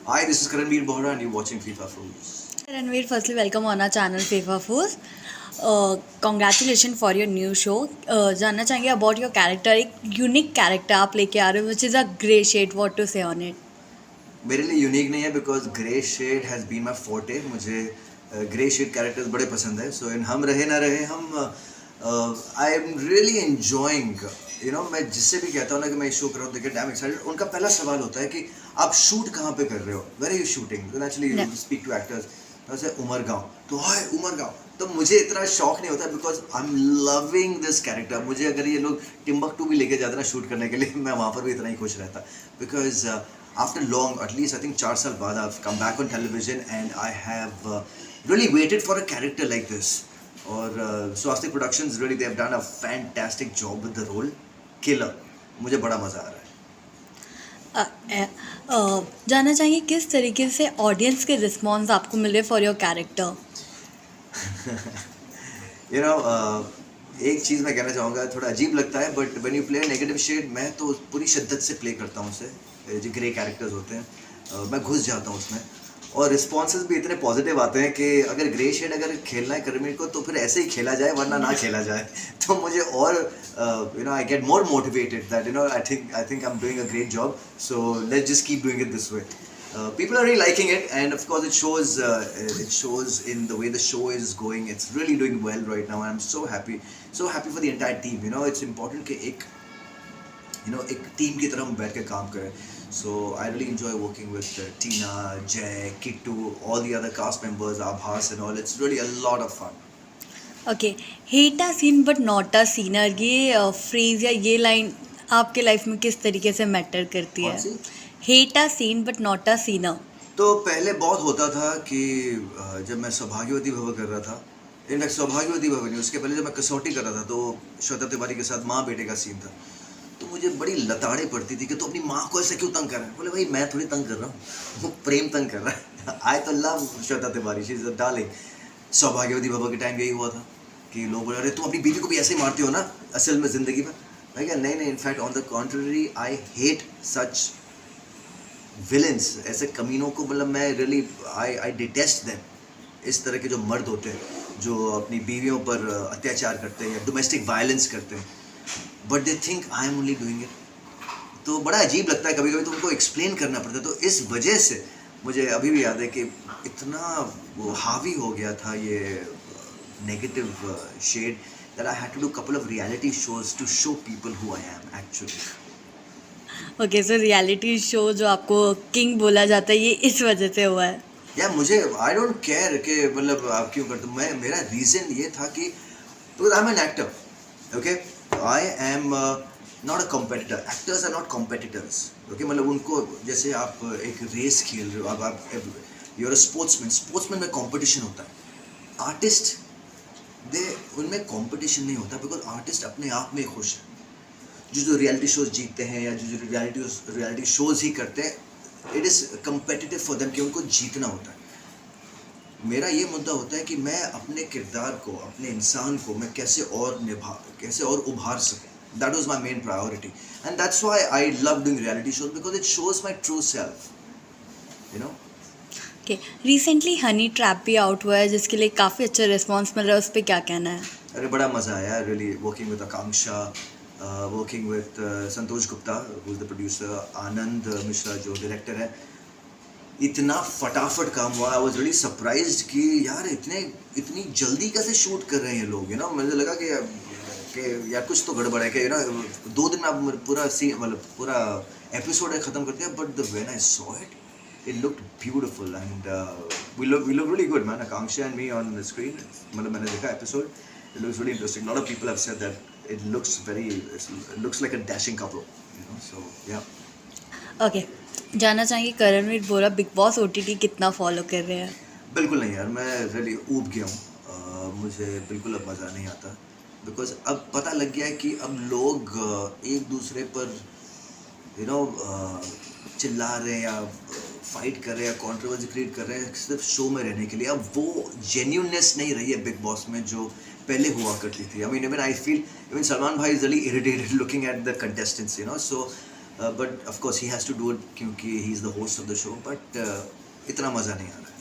Hi, this is Karanveer Bohra and you're watching FIFA Fools. Ranveer, firstly, welcome on our channel FIFA Foods. Congratulations for your new show. जानना चाहेंगे about your character, एक unique character आप लेके आ रहे हो, which is a grey shade. What to say on it? मेरे लिए unique नहीं है because grey shade has been my forte. मुझे ग्रे शेड कैरेक्टर्स बड़े पसंद है. सो इन हम रहे ना रहे हम आई एम रियली एंजॉइंग. मैं जिससे भी कहता हूँ ना कि मैं इस शो कर रहा हूँ देखिए डैम एक्साइटेड, उनका पहला सवाल होता है कि आप शूट कहाँ पे कर रहे हो, where are you shooting. Actually Yeah. You speak to actors. वैसे उमरगांव, तो हाय उमरगांव. तो मुझे इतना शौक नहीं होता because I am loving this character. मुझे अगर ये लोग टिम्बकटू भी लेके जाते ना शूट करने के लिए, मैं वहाँ पर भी इतना ही खुश रहता. Because after long, at least I think 4 साल बाद I've come back on television and I have really waited for a character like this. और Swastik Productions really they have done a fantastic job with the role. Killer. मुझे बड़ा मज़ा आ रहा जानना चाहेंगे किस तरीके से ऑडियंस के रिस्पॉन्स आपको मिले फॉर योर कैरेक्टर. है. एक चीज़ मैं कहना चाहूँगा, थोड़ा अजीब लगता है but when you play negative shade, मैं तो पूरी शिद्दत से प्ले करता हूँ उसे. जो ग्रे कैरेक्टर्स होते हैं मैं घुस जाता हूँ उसमें. और रिस्पॉन्सेज भी इतने पॉजिटिव आते हैं कि अगर ग्रे शेड अगर खेलना है करमीर को तो फिर ऐसे ही खेला जाए वरना ना खेला जाए. तो मुझे और I get more motivated that I think I am doing a great job. So let's just keep doing it this way. People are really liking it, and of course it shows in the way the show is going. It's really doing well right now. I'm so happy for the entire team. It's important कि एक team की तरह हम बैठ के काम करें. So I really enjoy working with Tina, Jay, Kittu, all the other cast members, Abhas and all. It's really a lot of fun. Okay, hate a sin but not a sinner, ये phrase या ये line आपके life में किस तरीके से matter करती कौन है? See? Hate a sin but not a sinner. तो पहले बहुत होता था कि जब मैं सौभाग्यवती भव कर रहा था, इनफैक्ट सौभाग्यवती भव नहीं, उसके पहले जब मैं कसौटी कर रहा था तो श्वेता तिवारी के साथ माँ बेटे का सीन था. तो मुझे बड़ी लताड़े पड़ती थी कि तो अपनी माँ को ऐसे क्यों तंग कर रहा है. बोले भाई मैं थोड़ी तंग कर रहा हूँ, वो प्रेम तंग कर रहा है. आई तो love Shweta Tiwari, she is a darling. सौभाग्यवती भव के टाइम यही हुआ था कि लोग बोले अरे तुम अपनी बीवी को भी ऐसे ही मारती हो ना असल में ज़िंदगी में. मैं क्या नहीं, in fact on the contrary I hate such villains, ऐसे कमीनों को. मतलब मैं रियली आई डिटेस्ट देम. इस तरह के जो मर्द होते हैं जो अपनी बीवियों पर अत्याचार करते हैं या डोमेस्टिक वायलेंस करते हैं, but they think I am only doing it. तो बड़ा अजीब लगता है कभी कभी, तो उनको एक्सप्लेन करना पड़ता है. तो इस वजह से मुझे अभी भी याद है कि इतना वो हावी हो गया था ये negative shade that I had to do a couple of reality shows to show people who I am actually. Okay, so reality show जो आपको किंग बोला जाता है ये इस वजह से हुआ है. या मुझे आई डोंट केयर कि मतलब आप क्यों करते हो. मैं मेरा रीज़न ये था कि because I am an actor. Okay, I am not a competitor. Actors are not competitors. Okay, मतलब उनको जैसे आप एक रेस खेल रहे हो, अब आप यू आर अ स्पोर्ट्समैन में कंपटीशन होता है. आर्टिस्ट दे उनमें कंपटीशन नहीं होता बिकॉज आर्टिस्ट अपने आप में खुश है. जो रियलिटी शोज जीतते हैं या जो रियलिटी शोज ही करते हैं, it is competitive for them कि उनको जीतना होता है. मेरा ये मुद्दा होता है कि मैं अपने किरदार को, अपने इंसान को मैं कैसे और उभार सकूं. That was my main priority and that's why I love doing reality shows because it shows my true self. You know okay, recently honey trap भी आउट हुआ है जिसके लिए काफ़ी अच्छा रिस्पॉन्स मिल रहा है, उस पर क्या कहना है? अरे बड़ा मज़ा आया really working with Aakanksha, working with Santosh Gupta who is the producer, Anand Mishra जो डायरेक्टर है. इतना फटाफट काम हुआ. आई वॉज रियली सरप्राइज्ड कि यार इतनी जल्दी कैसे शूट कर रहे हैं ये लोग. मुझे लगा कि यार कुछ तो गड़बड़ है कि 2 दिन में आप पूरा सीन मतलब पूरा एपिसोड ख़त्म कर दिया. But the when I saw it looked beautiful and we look really good, man. Akanksha and me on the screen, मतलब मैंने देखा episode, it looks really interesting. A lot of people have said that it looks like a dashing couple, so yeah. Okay, जानना चाहेंगे करणवीर बोरा big boss OTT कितना follow कर रहे हैं? बिल्कुल नहीं यार, मैं रियली ऊब गया हूँ. मुझे बिल्कुल अब मज़ा नहीं आता बिकॉज अब पता लग गया है कि अब लोग एक दूसरे पर चिल्ला रहे हैं या फाइट कर रहे हैं या कॉन्ट्रोवर्सी क्रिएट कर रहे हैं सिर्फ शो में रहने के लिए. अब वो जेन्यूननेस नहीं रही है बिग बॉस में जो पहले हुआ करती थी. I mean even I feel even Salman भाई is really irritated looking at the contestants. So but of course he has to do it क्योंकि he is the host of the show, but इतना मज़ा नहीं आ रहा है।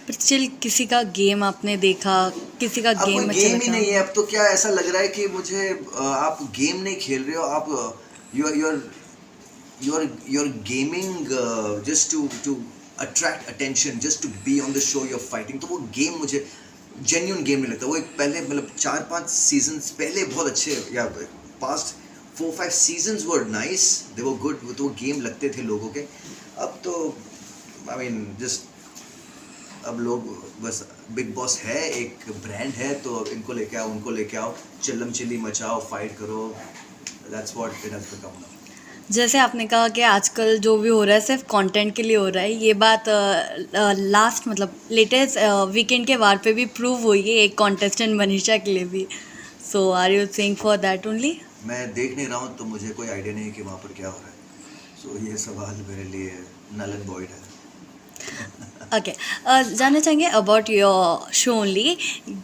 पर स्टिल किसी का गेम आपने देखा, किसी का अब कोई गेम अच्छा गेम ही लगा? नहीं है, अब तो क्या ऐसा लग रहा है कि मुझे आप गेम नहीं खेल रहे हो, आप you're gaming just to attract attention, just to be on the show, you're fighting. तो वो गेम मुझे जेन्युइन गेम नहीं लगता। वो एक पहले मतलब 4-5 सीजन्स पहले बहुत अच्छे, या past 4-5 seasons were nice, they were good, वो तो गेम लगते थे लोगों के। अब तो आई मीन जस्ट अब लोग बस बिग बॉस है, एक ब्रांड है, तो इनको लेके आओ, उनको लेके आओ, चिल्लम चिल्ली मचाओ, फाइट करो, that's what it has become now. जैसे आपने कहा कि आजकल जो भी हो रहा है सिर्फ कंटेंट के लिए हो रहा है, ये बात लास्ट मतलब लेटेस्ट वीकेंड के वार पे भी प्रूव हुई है एक कॉन्टेस्टेंट मनीषा के लिए भी। So are you saying for that only? मैं देख नहीं रहा हूँ तो मुझे कोई आइडिया नहीं है कि वहाँ पर क्या हो रहा है। सो ये सवाल मेरे लिए नल एंड वॉइड है। ओके, जानना चाहेंगे अबाउट योर शो ओनली,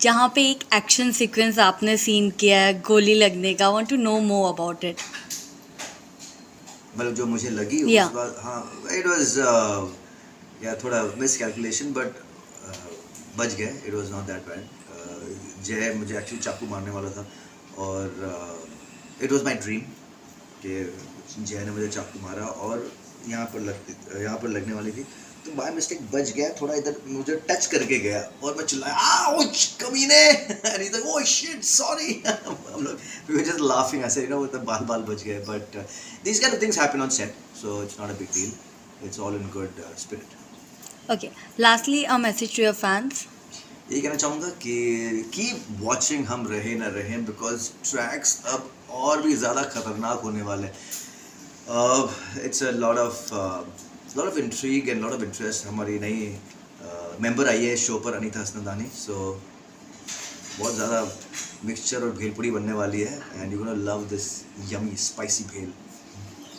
जहाँ पे एक एक्शन सीक्वेंस आपने सीन किया है गोली लगने का, want to know more about it. मतलब जो मुझे लगी Yeah. उस बात, हाँ इट वाज या थोड़ा मिस कैलकुलेशन, बट बच गए, it was not that bad. जय मुझे एक्चुअली चाकू मारने वाला था, और इट वाज माय ड्रीम कि जय ने मुझे चाकू मारा और यहाँ पर लगने वाली थी, तो बाय मिस्टेक बच गया, थोड़ा इधर मुझे टच करके गया और मैं चिल्लाया आउच कमीने, and he like oh shit sorry. हम लोग वी वर जस्ट लाफिंग, ऐसे यू नो वो तो बाल बच गए, but these kind of things happen on set, so it's not a big deal, it's all in good spirit. Okay, lastly a message to your fans. यही कहना चाहूँगा कि कीप वॉचिंग, हम रहे ना रहें, बिकॉज ट्रैक्स अब और भी ज़्यादा खतरनाक होने वाले। It's a lot of intrigue and lot of interest. हमारी नई मेंबर आई है शो पर, अनीता हसनदानी, सो बहुत ज़्यादा मिक्सचर और भेलपुरी बनने वाली है, and you gonna love this yummy spicy भेल।